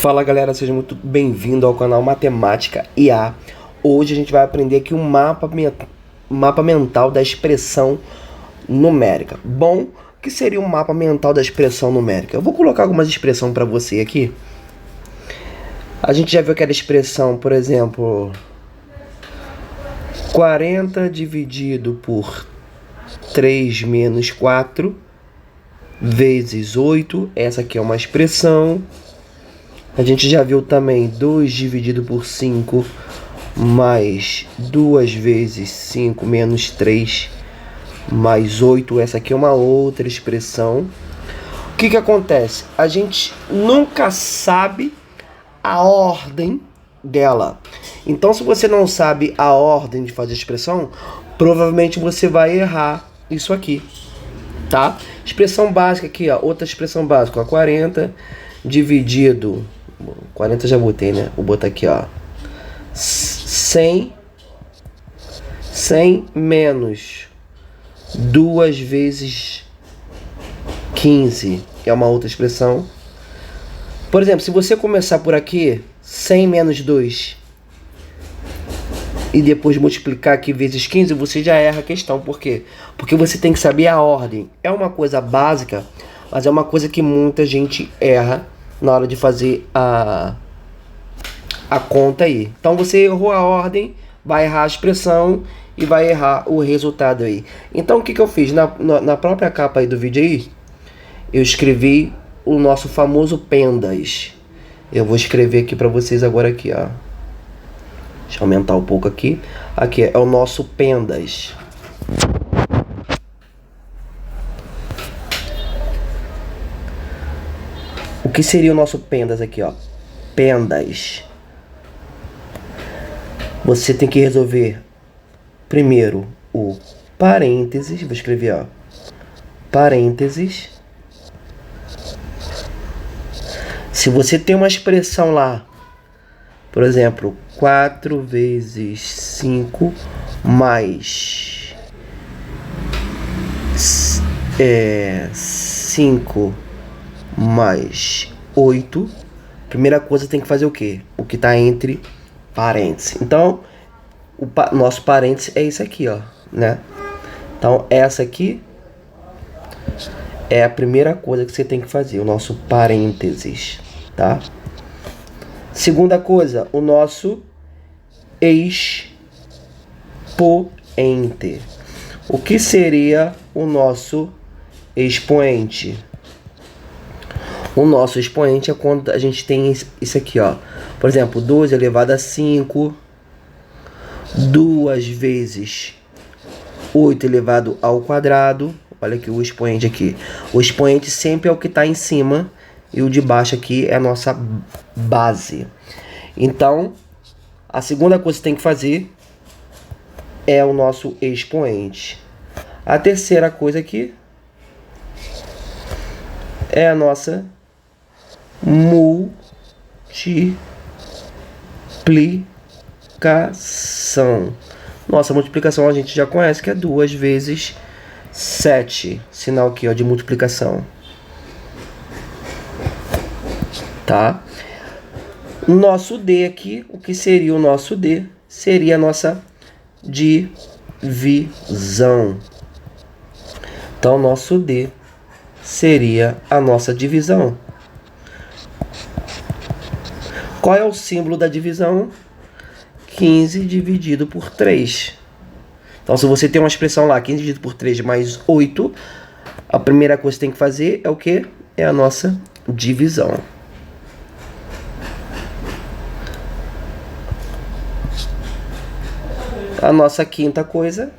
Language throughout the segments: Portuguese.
Fala galera, seja muito bem-vindo ao canal Matemática IA. Hoje a gente vai aprender aqui um mapa mental da expressão numérica. Bom, o que seria um mapa mental da expressão numérica? Eu vou colocar algumas expressões para você aqui. A gente já viu aquela expressão, por exemplo, 40 dividido por 3 menos 4 vezes 8. Essa aqui é uma expressão. A gente já viu também 2 dividido por 5 mais 2 vezes 5 menos 3 mais 8. Essa aqui é uma outra expressão. O que acontece? A gente nunca sabe a ordem dela. Então, se você não sabe a ordem de fazer a expressão, provavelmente você vai errar isso aqui, tá? Expressão básica aqui, ó. Outra expressão básica, ó. 40 dividido... 40 já botei, né? Vou botar aqui, ó. 100 menos 2 vezes 15 é uma outra expressão. Por exemplo, se você começar por aqui, 100 menos 2 e depois multiplicar aqui vezes 15, você já erra a questão. Por quê? Porque você tem que saber a ordem. É uma coisa básica, mas é uma coisa que muita gente erra na hora de fazer a conta aí. Então você errou a ordem, vai errar a expressão e vai errar o resultado aí. Então o que eu fiz? Na própria capa aí do vídeo aí, eu escrevi o nosso famoso PENDAS. Eu vou escrever aqui para vocês agora aqui, ó. Deixa eu aumentar um pouco aqui. Aqui é o nosso PENDAS. O que seria o nosso PENDAS aqui, ó? PENDAS. Você tem que resolver primeiro o parênteses. Vou escrever, ó. Parênteses. Se você tem uma expressão lá, por exemplo, 4 vezes 5 mais 5 mais 8, primeira coisa tem que fazer o quê? O que está entre parênteses. Então, nosso parênteses é isso aqui, ó, né? Então, essa aqui é a primeira coisa que você tem que fazer, o nosso parênteses, tá? Segunda coisa, o nosso expoente. O que seria o nosso expoente? O nosso expoente é quando a gente tem isso aqui, ó. Por exemplo, 2 elevado a 5, 2 vezes 8 elevado ao quadrado. Olha aqui o expoente aqui. O expoente sempre é o que está em cima e o de baixo aqui é a nossa base. Então, a segunda coisa que tem que fazer é o nosso expoente. A terceira coisa aqui é a nossa multiplicação. Nossa multiplicação a gente já conhece, que é 2 vezes 7. Sinal aqui, ó, de multiplicação. Tá? Nosso D aqui, o que seria o nosso D? Seria a nossa divisão. Então, nosso D seria a nossa divisão. Qual é o símbolo da divisão? 15 dividido por 3. Então, se você tem uma expressão lá, 15 dividido por 3 mais 8, a primeira coisa que tem que fazer é o quê? É a nossa divisão. A nossa quinta coisa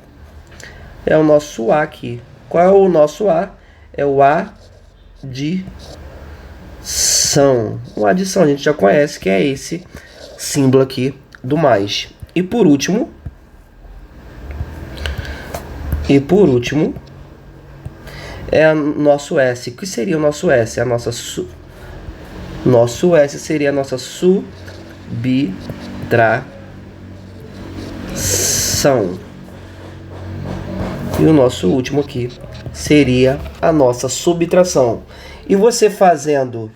é o nosso A aqui. Qual é o nosso A? É o adição. O adição a gente já conhece, que é esse símbolo aqui do mais. E por último, é o nosso S. O que seria o nosso S? Nosso S seria a nossa subtração. E o nosso último aqui seria a nossa subtração. E você fazendo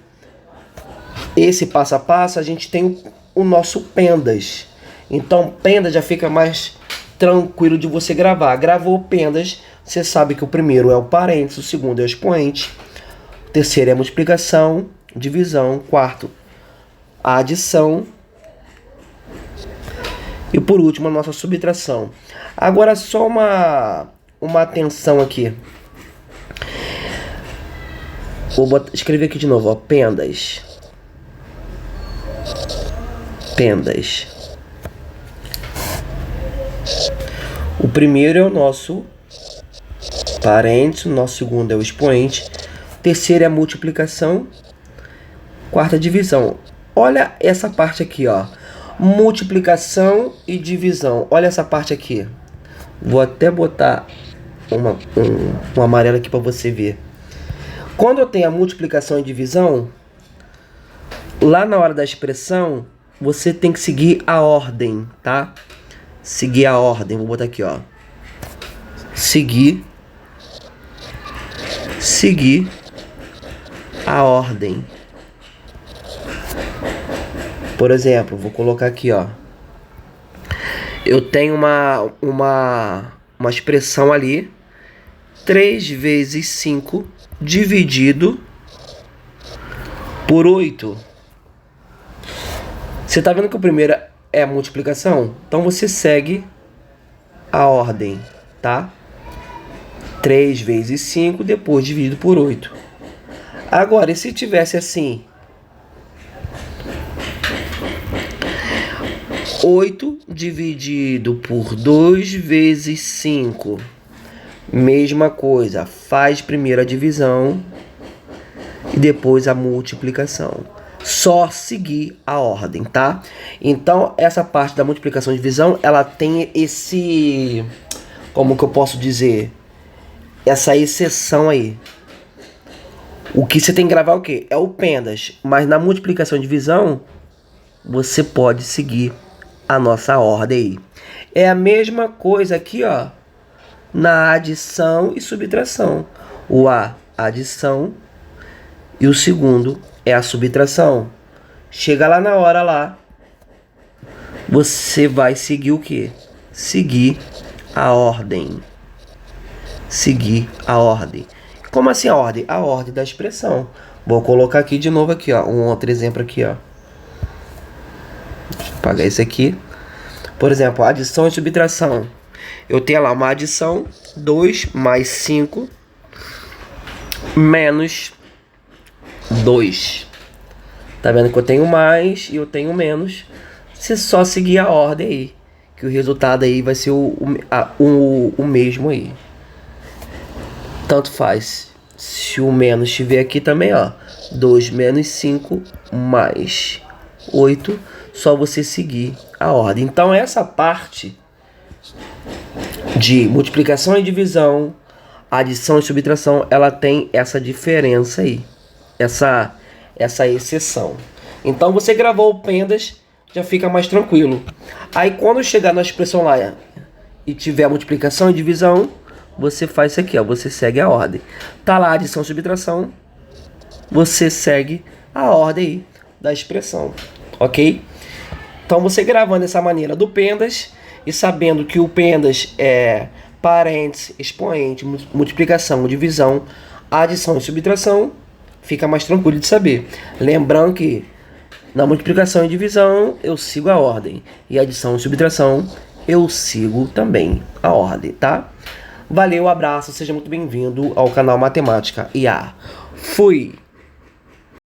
esse passo a passo, a gente tem o nosso pendas. Então, pendas já fica mais tranquilo de você gravar. Gravou pendas, você sabe que o primeiro é o parênteses, o segundo é o expoente, o terceiro é a multiplicação, divisão, quarto a adição e por último a nossa subtração. Agora só uma atenção aqui. Vou escrever aqui de novo, ó, pendas. Pendas. O primeiro é o nosso parênteses, o nosso segundo é o expoente, o terceiro é a multiplicação, quarta divisão. Olha essa parte aqui, ó. Multiplicação e divisão. Olha essa parte aqui. Vou até botar um amarelo aqui para você ver. Quando eu tenho a multiplicação e divisão, lá na hora da expressão, você tem que seguir a ordem, tá? Seguir a ordem. Vou botar aqui, ó. Seguir a ordem. Por exemplo, vou colocar aqui, ó. Eu tenho uma expressão ali. 3 vezes 5 dividido por 8. Você tá vendo que o primeiro é a multiplicação? Então você segue a ordem, tá? 3 vezes 5, depois dividido por 8. Agora, e se tivesse assim? 8 dividido por 2 vezes 5. Mesma coisa, faz primeiro a divisão e depois a multiplicação. Só seguir a ordem, tá? Então, essa parte da multiplicação e divisão, ela tem esse... Como que eu posso dizer? Essa exceção aí. O que você tem que gravar é o quê? É o pendas. Mas na multiplicação e divisão, você pode seguir a nossa ordem aí. É a mesma coisa aqui, ó, na adição e subtração. O A, adição, e o segundo é a subtração. Chega lá na hora lá, você vai seguir o quê? Seguir a ordem. Seguir a ordem. Como assim a ordem? A ordem da expressão. Vou colocar aqui de novo aqui, ó, um outro exemplo aqui, ó. Deixa eu apagar esse aqui. Por exemplo, adição e subtração. Eu tenho lá uma adição, 2 mais 5 menos 2. Tá vendo que eu tenho mais e eu tenho menos? Você só seguir a ordem aí, que o resultado aí vai ser o mesmo aí. Tanto faz. Se o menos estiver aqui também, ó. 2 menos 5 mais 8. Só você seguir a ordem. Então essa parte de multiplicação e divisão, adição e subtração, ela tem essa diferença aí. Essa exceção. Então você gravou o pendas, já fica mais tranquilo. Aí quando chegar na expressão lá e tiver multiplicação e divisão, você faz isso aqui, ó. Você segue a ordem. Tá lá adição e subtração, você segue a ordem aí da expressão. Ok? Então você gravando dessa maneira do pendas e sabendo que o pendas é parênteses, expoente, multiplicação, divisão, adição e subtração, fica mais tranquilo de saber. Lembrando que na multiplicação e divisão eu sigo a ordem, e adição e subtração eu sigo também a ordem, tá? Valeu, abraço, seja muito bem-vindo ao canal Matemática IA. Fui!